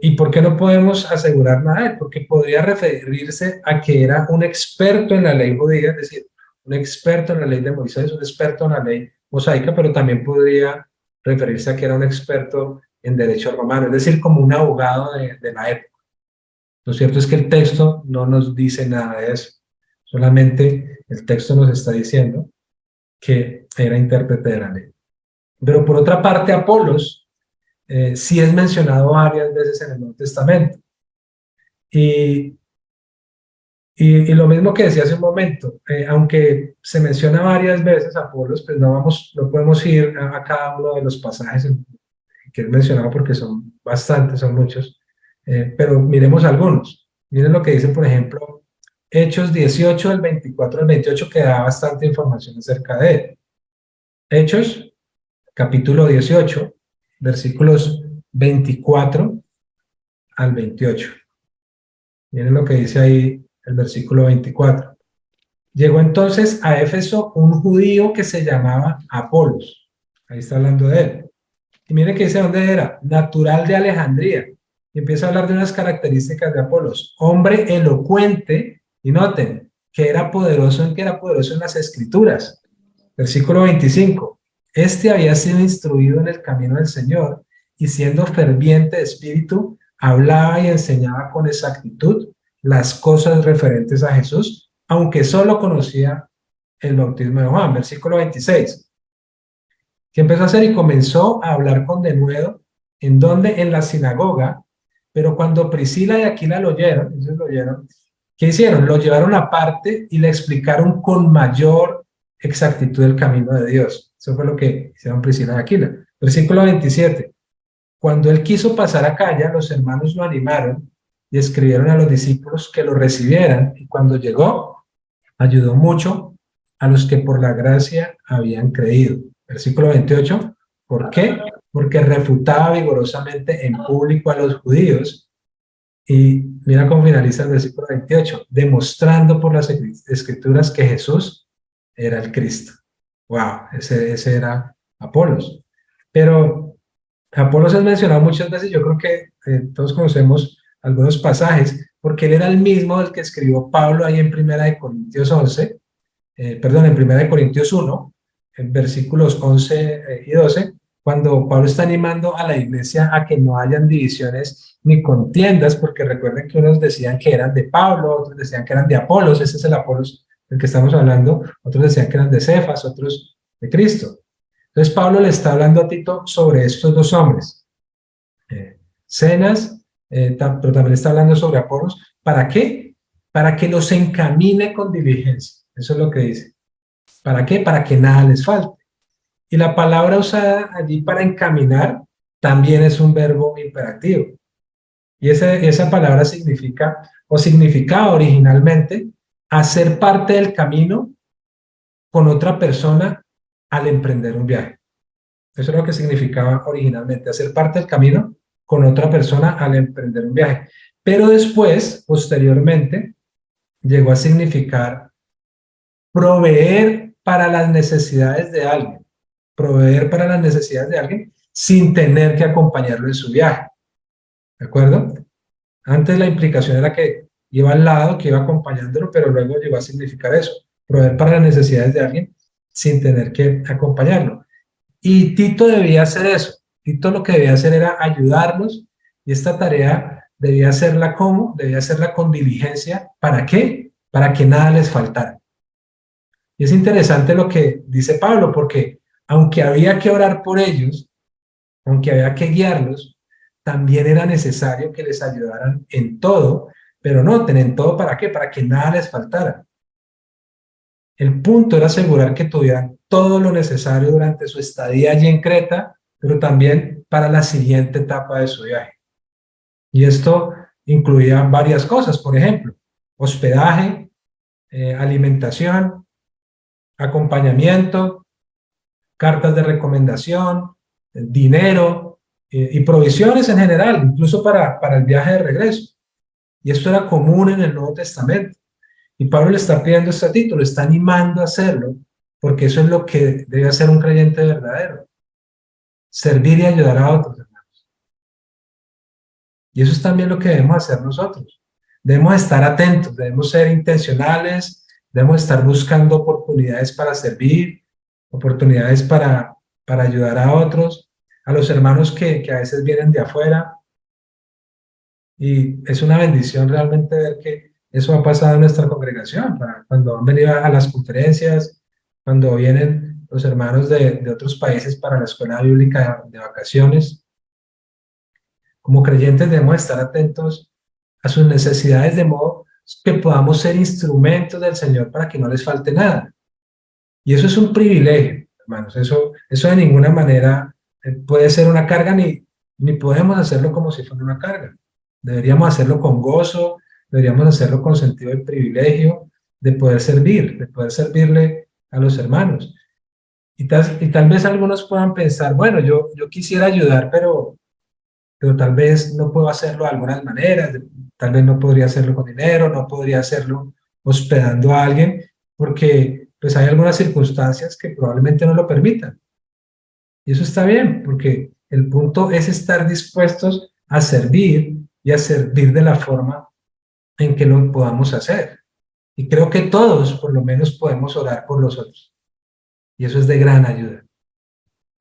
¿Y por qué no podemos asegurar nada de él? Porque podría referirse a que era un experto en la ley judía, es decir, un experto en la ley de Moisés, un experto en la ley mosaica, pero también podría referirse a que era un experto en derecho romano, es decir, como un abogado de la época. Lo cierto es que el texto no nos dice nada de eso, solamente el texto nos está diciendo que era intérprete de la ley. Pero por otra parte, Apolos sí es mencionado varias veces en el Nuevo Testamento. Y, y lo mismo que decía hace un momento, aunque se menciona varias veces Apolos, pues no podemos ir a cada uno de los pasajes que es mencionado porque son bastantes, son muchos, pero miremos algunos. Miren lo que dice, por ejemplo, Hechos 18, del 24 al 28, que da bastante información acerca de él. Hechos, capítulo 18, versículos 24 al 28. Miren lo que dice ahí el versículo 24. Llegó entonces a Éfeso un judío que se llamaba Apolos. Ahí está hablando de él. Y miren que dice dónde era. Natural de Alejandría. Y empieza a hablar de unas características de Apolos. Hombre elocuente, y noten, que era poderoso en que era poderoso en las Escrituras. Versículo 25. Este había sido instruido en el camino del Señor y siendo ferviente de espíritu, hablaba y enseñaba con exactitud las cosas referentes a Jesús, aunque solo conocía el bautismo de Juan. Versículo 26. ¿Qué empezó a hacer? Y comenzó a hablar con denuedo. ¿En dónde? En la sinagoga. Pero cuando Priscila y Aquila lo oyeron, ¿qué hicieron? Lo llevaron aparte y le explicaron con mayor exactitud el camino de Dios. Eso fue lo que hicieron Priscila y Aquila. Versículo 27. Cuando él quiso pasar a Acaya, los hermanos lo animaron y escribieron a los discípulos que lo recibieran. Y cuando llegó, ayudó mucho a los que por la gracia habían creído. Versículo 28. ¿Por qué? Porque refutaba vigorosamente en público a los judíos. Y mira cómo finaliza el versículo 28, demostrando por las escrituras que Jesús era el Cristo. Wow, ese era Apolos. Pero Apolos es mencionado muchas veces, yo creo que todos conocemos algunos pasajes, porque él era el mismo del que escribió Pablo ahí en Primera de Corintios 11, en Primera de Corintios 1, en versículos 11 y 12, cuando Pablo está animando a la iglesia a que no hayan divisiones ni contiendas, porque recuerden que unos decían que eran de Pablo, otros decían que eran de Apolos, ese es el Apolos del que estamos hablando, otros decían que eran de Cefas, otros de Cristo. Entonces Pablo le está hablando a Tito sobre estos dos hombres, Zenas, pero también está hablando sobre Apolos. ¿Para qué? Para que los encamine con diligencia. Eso es lo que dice. ¿Para qué? Para que nada les falte. Y la palabra usada allí para encaminar también es un verbo imperativo. Y esa palabra significa, o significaba originalmente, hacer parte del camino con otra persona al emprender un viaje. Eso es lo que significaba originalmente, hacer parte del camino con otra persona al emprender un viaje. Pero después, posteriormente, llegó a significar proveer para las necesidades de alguien, proveer para las necesidades de alguien sin tener que acompañarlo en su viaje. ¿De acuerdo? Antes la implicación era que iba al lado, que iba acompañándolo, pero luego llegó a significar eso, proveer para las necesidades de alguien sin tener que acompañarlo. Y Tito debía hacer eso. Tito lo que debía hacer era ayudarlos y esta tarea debía hacerla ¿cómo? Debía hacerla con diligencia. ¿Para qué? Para que nada les faltara. Y es interesante lo que dice Pablo, porque aunque había que orar por ellos, aunque había que guiarlos, también era necesario que les ayudaran en todo, pero noten, en todo ¿para qué? Para que nada les faltara. El punto era asegurar que tuvieran todo lo necesario durante su estadía allí en Creta, pero también para la siguiente etapa de su viaje. Y esto incluía varias cosas, por ejemplo, hospedaje, alimentación, acompañamiento, cartas de recomendación, dinero y provisiones en general, incluso para el viaje de regreso. Y esto era común en el Nuevo Testamento. Y Pablo le está pidiendo este título, le está animando a hacerlo, porque eso es lo que debe hacer un creyente verdadero. Servir y ayudar a otros, hermanos. Y eso es también lo que debemos hacer nosotros. Debemos estar atentos, debemos ser intencionales, debemos estar buscando oportunidades para servir, oportunidades para ayudar a otros, a los hermanos que a veces vienen de afuera. Y es una bendición realmente ver que eso ha pasado en nuestra congregación, cuando han venido a las conferencias, cuando vienen los hermanos de otros países para la escuela bíblica de vacaciones. Como creyentes debemos estar atentos a sus necesidades de modo que podamos ser instrumentos del Señor para que no les falte nada. Y eso es un privilegio, hermanos. Eso de ninguna manera puede ser una carga, ni podemos hacerlo como si fuera una carga. Deberíamos hacerlo con gozo, deberíamos hacerlo con sentido de privilegio, de poder servir, de poder servirle a los hermanos. Y tal vez algunos puedan pensar, bueno, yo quisiera ayudar, pero tal vez no puedo hacerlo de algunas maneras, tal vez no podría hacerlo con dinero, no podría hacerlo hospedando a alguien, porque pues hay algunas circunstancias que probablemente no lo permitan. Y eso está bien, porque el punto es estar dispuestos a servir y a servir de la forma en que lo podamos hacer. Y creo que todos, por lo menos, podemos orar por los otros. Y eso es de gran ayuda.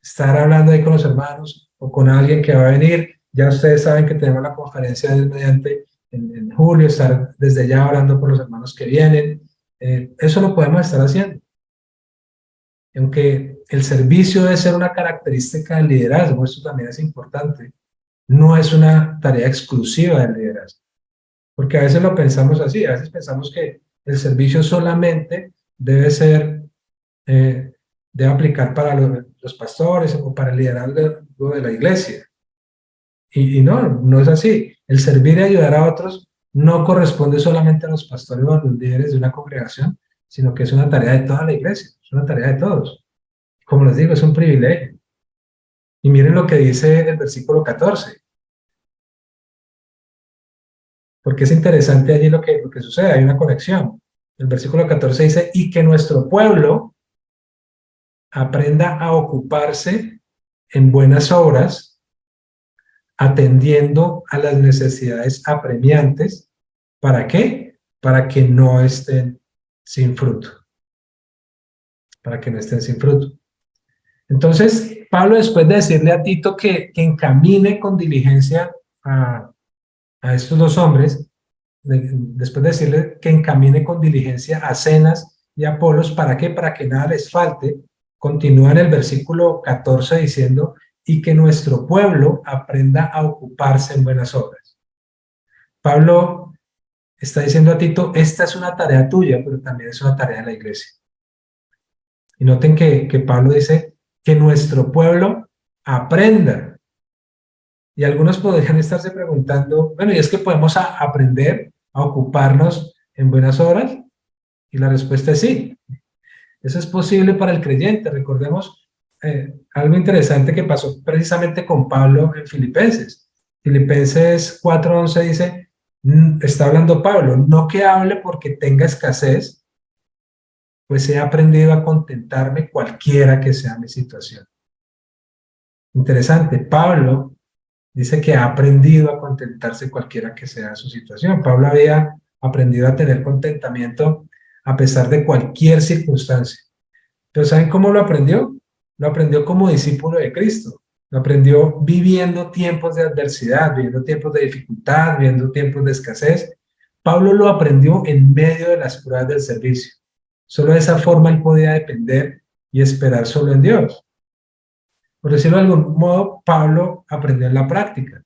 Estar hablando ahí con los hermanos o con alguien que va a venir. Ya ustedes saben que tenemos la conferencia del mediante en julio, estar desde ya hablando por los hermanos que vienen. Eso lo podemos estar haciendo. Aunque el servicio debe ser una característica del liderazgo, esto también es importante. No es una tarea exclusiva del liderazgo. Porque a veces lo pensamos así, a veces pensamos que el servicio solamente debe ser, debe aplicar para los pastores o para el liderazgo de la iglesia. Y no, no es así. El servir y ayudar a otros no corresponde solamente a los pastores o a los líderes de una congregación, sino que es una tarea de toda la iglesia, es una tarea de todos. Como les digo, es un privilegio. Y miren lo que dice el versículo 14, porque es interesante allí lo que sucede, hay una conexión. El versículo 14 dice, y que nuestro pueblo aprenda a ocuparse en buenas obras, atendiendo a las necesidades apremiantes. ¿Para qué? Para que no estén sin fruto. Para que no estén sin fruto. Entonces, Pablo, después de decirle a Tito que encamine con diligencia a estos dos hombres, después de decirle que encamine con diligencia a Zenas y a Apolos, ¿para qué? Para que nada les falte. Continúa en el versículo 14 diciendo, y que nuestro pueblo aprenda a ocuparse en buenas obras. Pablo está diciendo a Tito, esta es una tarea tuya, pero también es una tarea de la iglesia. Y noten que Pablo dice que nuestro pueblo aprenda. Y algunos podrían estarse preguntando, bueno, ¿y es que podemos aprender a ocuparnos en buenas obras? Y la respuesta es sí. Eso es posible para el creyente. Recordemos algo interesante que pasó precisamente con Pablo en Filipenses. Filipenses 4:11 dice, está hablando Pablo, no que hable porque tenga escasez, pues he aprendido a contentarme cualquiera que sea mi situación. Interesante, Pablo dice que ha aprendido a contentarse cualquiera que sea su situación. Pablo había aprendido a tener contentamiento a pesar de cualquier circunstancia. Pero ¿saben cómo lo aprendió? Lo aprendió como discípulo de Cristo. Lo aprendió viviendo tiempos de adversidad, viviendo tiempos de dificultad, viviendo tiempos de escasez. Pablo lo aprendió en medio de las pruebas del servicio. Solo de esa forma él podía depender y esperar solo en Dios. Por decirlo de algún modo, Pablo aprendió en la práctica.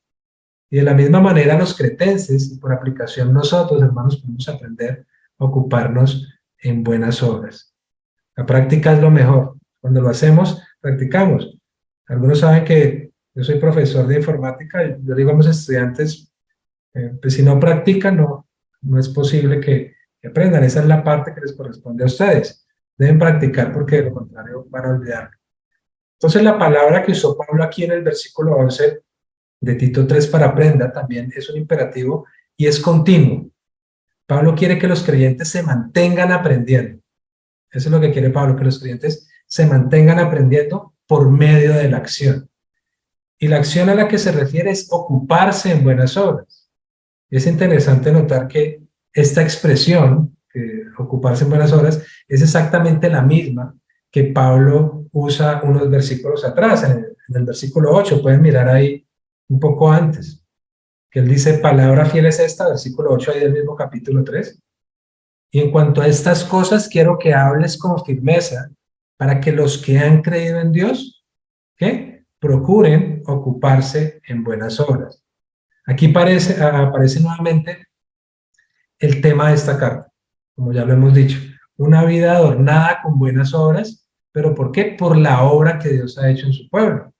Y de la misma manera los cretenses, y por aplicación nosotros, hermanos, podemos aprender a ocuparnos en buenas obras. La práctica es lo mejor. Cuando lo hacemos, practicamos. Algunos saben que yo soy profesor de informática y yo digo a mis estudiantes, pues si no practican, no es posible que aprendan. Esa es la parte que les corresponde a ustedes. Deben practicar porque de lo contrario van a olvidar. Entonces la palabra que usó Pablo aquí en el versículo 11 de Tito 3 para aprenda también es un imperativo y es continuo. Pablo quiere que los creyentes se mantengan aprendiendo. Eso es lo que quiere Pablo, que los creyentes se mantengan aprendiendo por medio de la acción. Y la acción a la que se refiere es ocuparse en buenas obras. Y es interesante notar que esta expresión, ocuparse en buenas obras, es exactamente la misma que Pablo usa unos versículos atrás, en el versículo 8, pueden mirar ahí un poco antes, que él dice, palabra fiel es esta, versículo 8 ahí del mismo capítulo 3. Y en cuanto a estas cosas, quiero que hables con firmeza para que los que han creído en Dios, ¿qué? Procuren ocuparse en buenas obras. Aquí aparece nuevamente el tema de esta carta, como ya lo hemos dicho. Una vida adornada con buenas obras, pero ¿por qué? Por la obra que Dios ha hecho en su pueblo.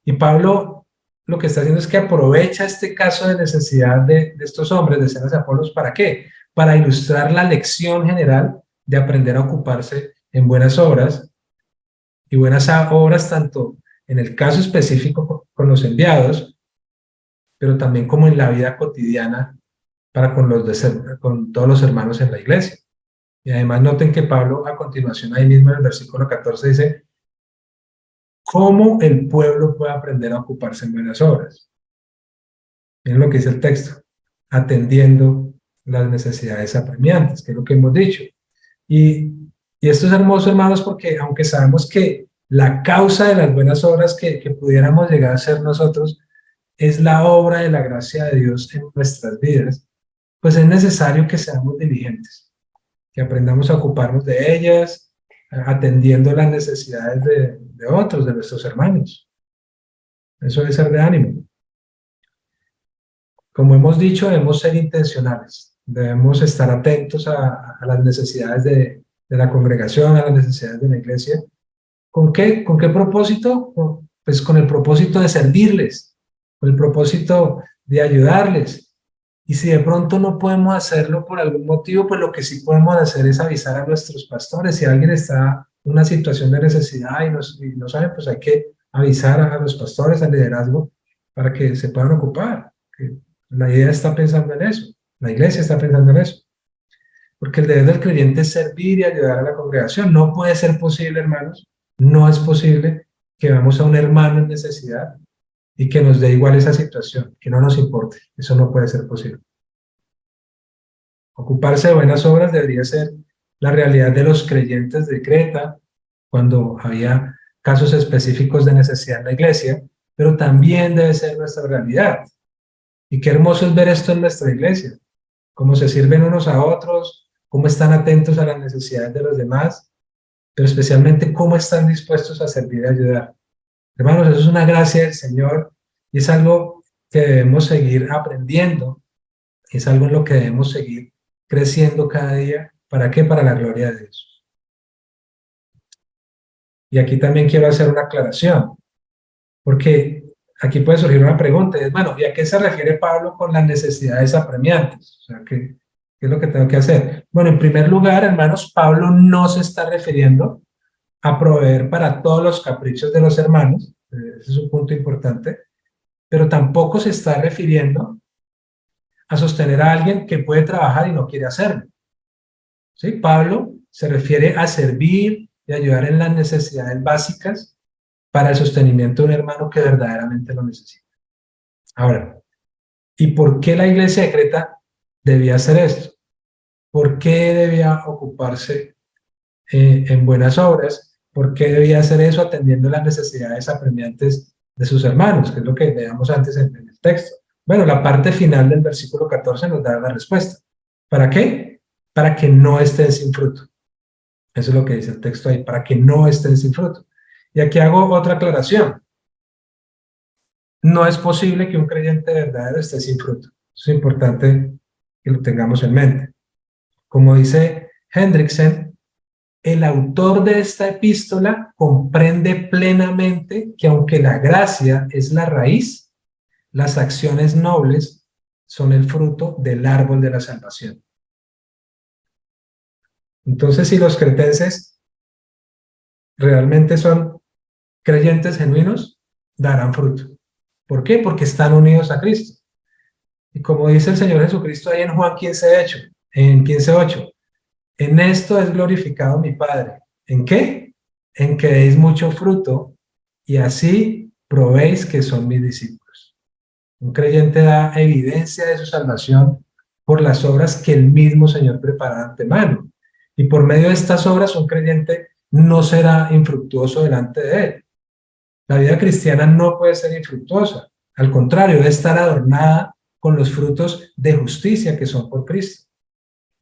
Y Pablo lo que está haciendo es que aprovecha este caso de necesidad de estos hombres, de Zenas y Apolos, ¿para qué? Para ilustrar la lección general de aprender a ocuparse en buenas obras, y buenas obras tanto en el caso específico con los enviados, pero también como en la vida cotidiana para con todos los hermanos en la iglesia. Y además noten que Pablo a continuación ahí mismo en el versículo 14 dice, ¿cómo el pueblo puede aprender a ocuparse en buenas obras? Miren lo que dice el texto, atendiendo las necesidades apremiantes, que es lo que hemos dicho. Y, y esto es hermoso, hermanos, porque aunque sabemos que la causa de las buenas obras que pudiéramos llegar a ser nosotros es la obra de la gracia de Dios en nuestras vidas, pues es necesario que seamos diligentes, que aprendamos a ocuparnos de ellas, atendiendo las necesidades de otros, de nuestros hermanos. Eso debe ser de ánimo. Como hemos dicho, debemos ser intencionales, debemos estar atentos a las necesidades de la congregación, a las necesidades de la iglesia. Con qué propósito? Pues con el propósito de servirles, con el propósito de ayudarles. Y si de pronto no podemos hacerlo por algún motivo, pues lo que sí podemos hacer es avisar a nuestros pastores. Si alguien está en una situación de necesidad y no saben, pues hay que avisar a los pastores, al liderazgo, para que se puedan ocupar. La idea está pensando en eso, la iglesia está pensando en eso. Porque el deber del creyente es servir y ayudar a la congregación. No puede ser posible, hermanos, no es posible que vamos a un hermano en necesidad y que nos dé igual esa situación, que no nos importe. Eso no puede ser posible. Ocuparse de buenas obras debería ser la realidad de los creyentes de Creta, cuando había casos específicos de necesidad en la iglesia, pero también debe ser nuestra realidad. Y qué hermoso es ver esto en nuestra iglesia, cómo se sirven unos a otros, cómo están atentos a las necesidades de los demás, pero especialmente cómo están dispuestos a servir y ayudar. Hermanos, eso es una gracia del Señor y es algo que debemos seguir aprendiendo, es algo en lo que debemos seguir creciendo cada día. ¿Para qué? Para la gloria de Dios. Y aquí también quiero hacer una aclaración, porque aquí puede surgir una pregunta, es, bueno, ¿y a qué se refiere Pablo con las necesidades apremiantes? O sea, ¿qué es lo que tengo que hacer? Bueno, en primer lugar, hermanos, Pablo no se está refiriendo a proveer para todos los caprichos de los hermanos, ese es un punto importante, pero tampoco se está refiriendo a sostener a alguien que puede trabajar y no quiere hacerlo. ¿Sí? Pablo se refiere a servir y ayudar en las necesidades básicas para el sostenimiento de un hermano que verdaderamente lo necesita. Ahora, ¿y por qué la iglesia de Creta debía hacer esto? ¿Por qué debía ocuparse en buenas obras? ¿Por qué debía hacer eso atendiendo las necesidades apremiantes de sus hermanos? Que es lo que veíamos antes en el texto. Bueno, la parte final del versículo 14 nos da la respuesta. ¿Para qué? Para que no estén sin fruto. Eso es lo que dice el texto ahí, para que no estén sin fruto. Y aquí hago otra aclaración. No es posible que un creyente verdadero esté sin fruto. Es importante que lo tengamos en mente. Como dice Hendrickson, el autor de esta epístola comprende plenamente que aunque la gracia es la raíz, las acciones nobles son el fruto del árbol de la salvación. Entonces, si los cretenses realmente son creyentes genuinos, darán fruto. ¿Por qué? Porque están unidos a Cristo. Y como dice el Señor Jesucristo ahí en Juan 15:8, en 15:8, en esto es glorificado mi Padre. ¿En qué? En que deis mucho fruto y así probéis que son mis discípulos. Un creyente da evidencia de su salvación por las obras que el mismo Señor prepara de antemano. Y por medio de estas obras un creyente no será infructuoso delante de él. La vida cristiana no puede ser infructuosa. Al contrario, debe estar adornada con los frutos de justicia que son por Cristo.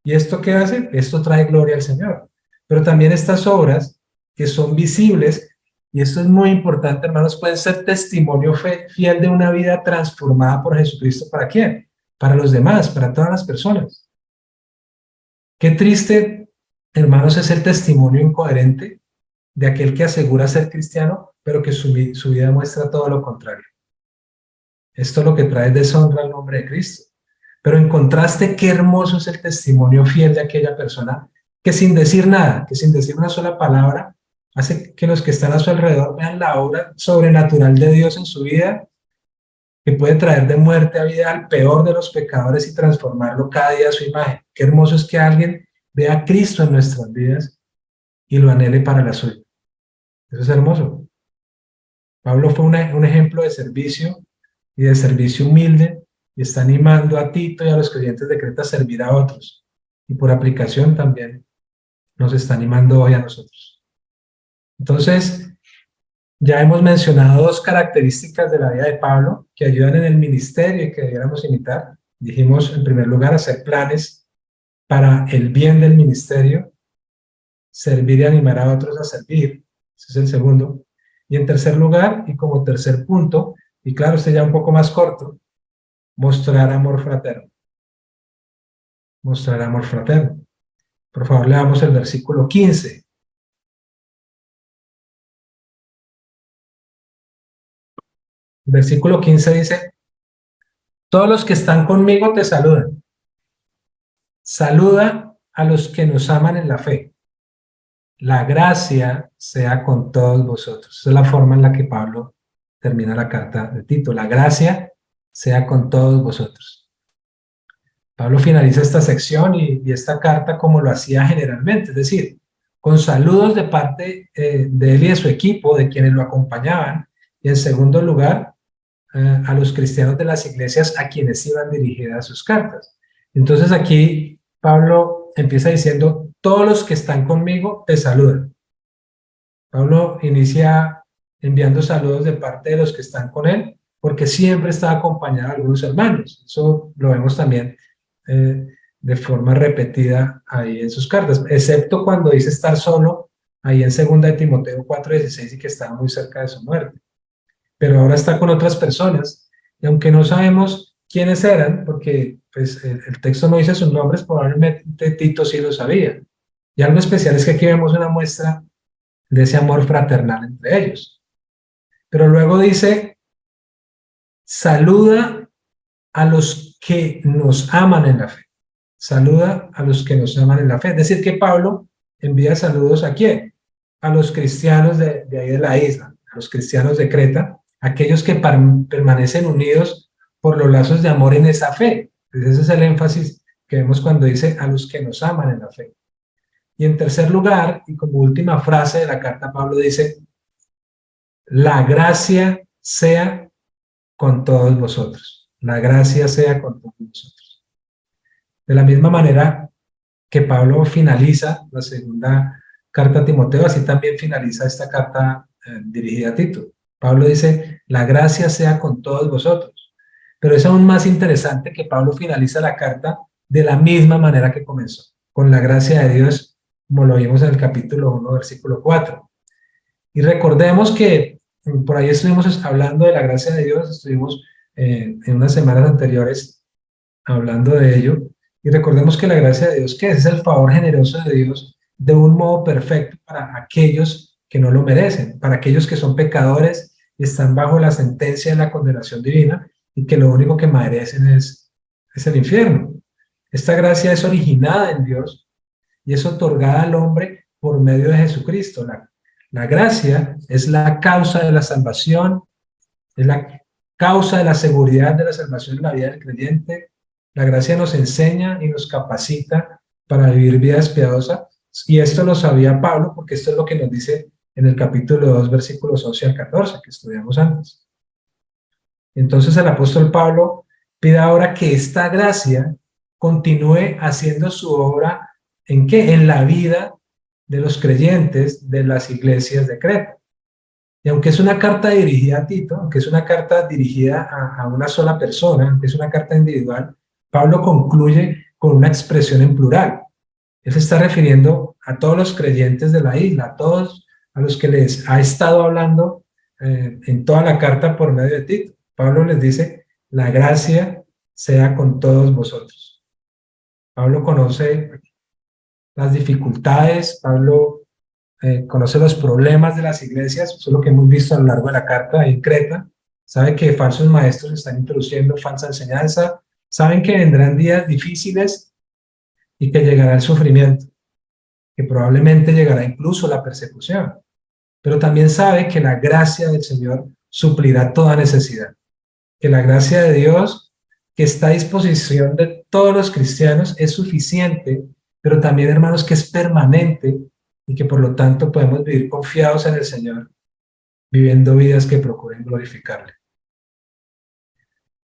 ¿Y esto qué hace? Esto trae gloria al Señor. Pero también estas obras que son visibles, y esto es muy importante, hermanos, pueden ser testimonio fiel de una vida transformada por Jesucristo. ¿Para quién? Para los demás, para todas las personas. Qué triste, hermanos, es el testimonio incoherente de aquel que asegura ser cristiano, pero que su vida muestra todo lo contrario. Esto lo que trae deshonra al nombre de Cristo. Pero en contraste, qué hermoso es el testimonio fiel de aquella persona que sin decir nada, que sin decir una sola palabra, hace que los que están a su alrededor vean la obra sobrenatural de Dios en su vida, que puede traer de muerte a vida al peor de los pecadores y transformarlo cada día a su imagen. Qué hermoso es que alguien vea a Cristo en nuestras vidas y lo anhele para la suya. Eso es hermoso. Pablo fue un ejemplo de servicio y de servicio humilde y está animando a Tito y a los creyentes de Creta a servir a otros. Y por aplicación también nos está animando hoy a nosotros. Entonces, ya hemos mencionado dos características de la vida de Pablo que ayudan en el ministerio y que debiéramos imitar. Dijimos, en primer lugar, hacer planes para el bien del ministerio, servir y animar a otros a servir. Ese es el segundo. Y en tercer lugar, y como tercer punto, y claro, este ya un poco más corto, mostrar amor fraterno. Mostrar amor fraterno. Por favor, leamos el versículo 15. El versículo 15 dice, todos los que están conmigo te saludan. Saluda a los que nos aman en la fe. La gracia sea con todos vosotros. Esa es la forma en la que Pablo termina la carta de Tito. La gracia sea con todos vosotros. Pablo finaliza esta sección y esta carta como lo hacía generalmente, es decir, con saludos de parte de él y de su equipo, de quienes lo acompañaban, y en segundo lugar, a los cristianos de las iglesias a quienes iban dirigidas sus cartas. Entonces aquí Pablo empieza diciendo, todos los que están conmigo te saludan. Pablo inicia enviando saludos de parte de los que están con él, porque siempre está acompañado de algunos hermanos. Eso lo vemos también de forma repetida ahí en sus cartas, excepto cuando dice estar solo, ahí en 2 de Timoteo 4:16 y que estaba muy cerca de su muerte. Pero ahora está con otras personas, y aunque no sabemos quiénes eran, porque pues, el texto no dice sus nombres, probablemente Tito sí lo sabía. Y algo especial es que aquí vemos una muestra de ese amor fraternal entre ellos. Pero luego dice, saluda a los que nos aman en la fe. Saluda a los que nos aman en la fe. Es decir, que Pablo envía saludos ¿a quién? A los cristianos de ahí de la isla, a los cristianos de Creta, aquellos que permanecen unidos por los lazos de amor en esa fe. Entonces ese es el énfasis que vemos cuando dice a los que nos aman en la fe. Y en tercer lugar, y como última frase de la carta, Pablo dice, la gracia sea con todos vosotros. La gracia sea con todos vosotros. De la misma manera que Pablo finaliza la segunda carta a Timoteo, así también finaliza esta carta dirigida a Tito. Pablo dice, la gracia sea con todos vosotros. Pero es aún más interesante que Pablo finaliza la carta de la misma manera que comenzó, con la gracia de Dios, como lo vimos en el capítulo 1, versículo 4. Y recordemos que por ahí estuvimos hablando de la gracia de Dios, estuvimos en unas semanas anteriores hablando de ello, y recordemos que la gracia de Dios, ¿qué es? Es el favor generoso de Dios de un modo perfecto para aquellos que no lo merecen, para aquellos que son pecadores y están bajo la sentencia de la condenación divina y que lo único que merecen es el infierno. Esta gracia es originada en Dios y es otorgada al hombre por medio de Jesucristo. La gracia es la causa de la salvación, es la causa de la seguridad de la salvación en la vida del creyente. La gracia nos enseña y nos capacita para vivir vidas piadosas. Y esto lo sabía Pablo, porque esto es lo que nos dice en el capítulo 2, versículos 11 al 14, que estudiamos antes. Entonces el apóstol Pablo pide ahora que esta gracia continúe haciendo su obra, ¿en qué? En la vida de los creyentes de las iglesias de Creta. Y aunque es una carta dirigida a Tito, aunque es una carta dirigida a una sola persona, aunque es una carta individual, Pablo concluye con una expresión en plural. Él se está refiriendo a todos los creyentes de la isla, a todos a los que les ha estado hablando en toda la carta por medio de Tito. Pablo les dice, la gracia sea con todos vosotros. Pablo conoce las dificultades, Pablo conoce los problemas de las iglesias, eso es lo que hemos visto a lo largo de la carta en Creta, sabe que falsos maestros están introduciendo falsa enseñanza, saben que vendrán días difíciles y que llegará el sufrimiento, que probablemente llegará incluso la persecución, pero también sabe que la gracia del Señor suplirá toda necesidad, que la gracia de Dios que está a disposición de todos los cristianos es suficiente, pero también, hermanos, que es permanente y que por lo tanto podemos vivir confiados en el Señor, viviendo vidas que procuren glorificarle.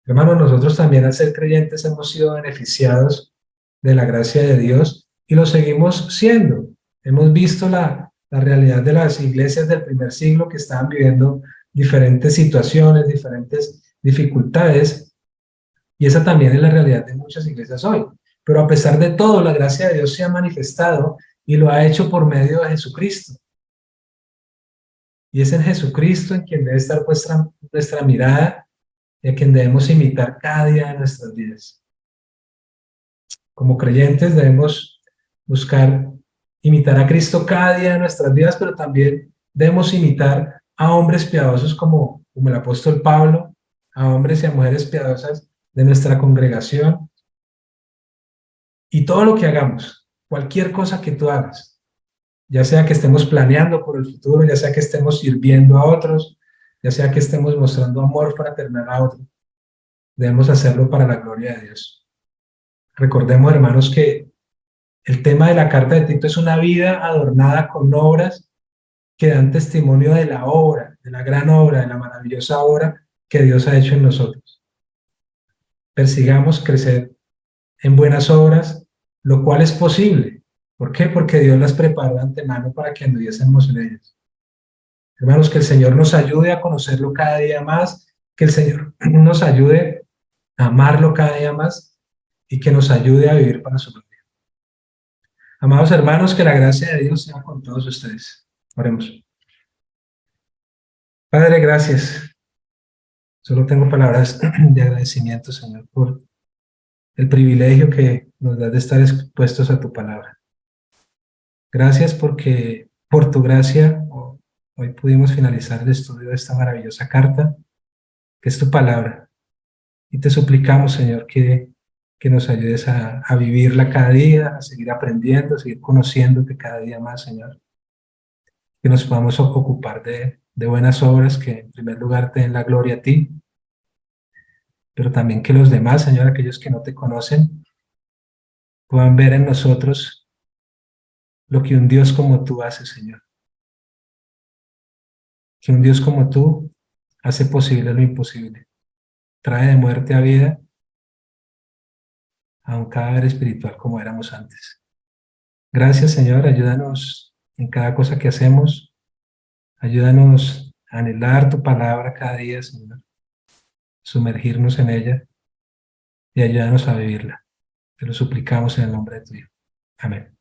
Hermanos, nosotros también al ser creyentes hemos sido beneficiados de la gracia de Dios y lo seguimos siendo. Hemos visto la realidad de las iglesias del primer siglo que estaban viviendo diferentes situaciones, diferentes dificultades, y esa también es la realidad de muchas iglesias hoy. Pero a pesar de todo, la gracia de Dios se ha manifestado y lo ha hecho por medio de Jesucristo. Y es en Jesucristo en quien debe estar nuestra mirada y a quien debemos imitar cada día de nuestras vidas. Como creyentes debemos buscar imitar a Cristo cada día de nuestras vidas, pero también debemos imitar a hombres piadosos como el apóstol Pablo, a hombres y a mujeres piadosas de nuestra congregación. Y todo lo que hagamos, cualquier cosa que tú hagas, ya sea que estemos planeando por el futuro, ya sea que estemos sirviendo a otros, ya sea que estemos mostrando amor fraternal a otros, debemos hacerlo para la gloria de Dios. Recordemos, hermanos, que el tema de la carta de Tito es una vida adornada con obras que dan testimonio de la obra, de la gran obra, de la maravillosa obra que Dios ha hecho en nosotros. Persigamos crecer en buenas obras, lo cual es posible. ¿Por qué? Porque Dios las preparó de antemano para que anduviésemos en ellas. Hermanos, que el Señor nos ayude a conocerlo cada día más, que el Señor nos ayude a amarlo cada día más y que nos ayude a vivir para su gloria. Amados hermanos, que la gracia de Dios sea con todos ustedes. Oremos. Padre, gracias. Solo tengo palabras de agradecimiento, Señor, por el privilegio que nos das de estar expuestos a tu palabra. Gracias porque por tu gracia hoy pudimos finalizar el estudio de esta maravillosa carta, que es tu palabra. Y te suplicamos, Señor, que nos ayudes a vivirla cada día, a seguir aprendiendo, a seguir conociéndote cada día más, Señor. Que nos podamos ocupar de buenas obras que en primer lugar te den la gloria a ti, pero también que los demás, Señor, aquellos que no te conocen, puedan ver en nosotros lo que un Dios como tú hace, Señor. Que un Dios como tú hace posible lo imposible. Trae de muerte a vida a un cadáver espiritual como éramos antes. Gracias, Señor. Ayúdanos en cada cosa que hacemos. Ayúdanos a anhelar tu palabra cada día, Señor. Sumergirnos en ella y ayúdanos a vivirla. Te lo suplicamos en el nombre de tu Hijo. Amén.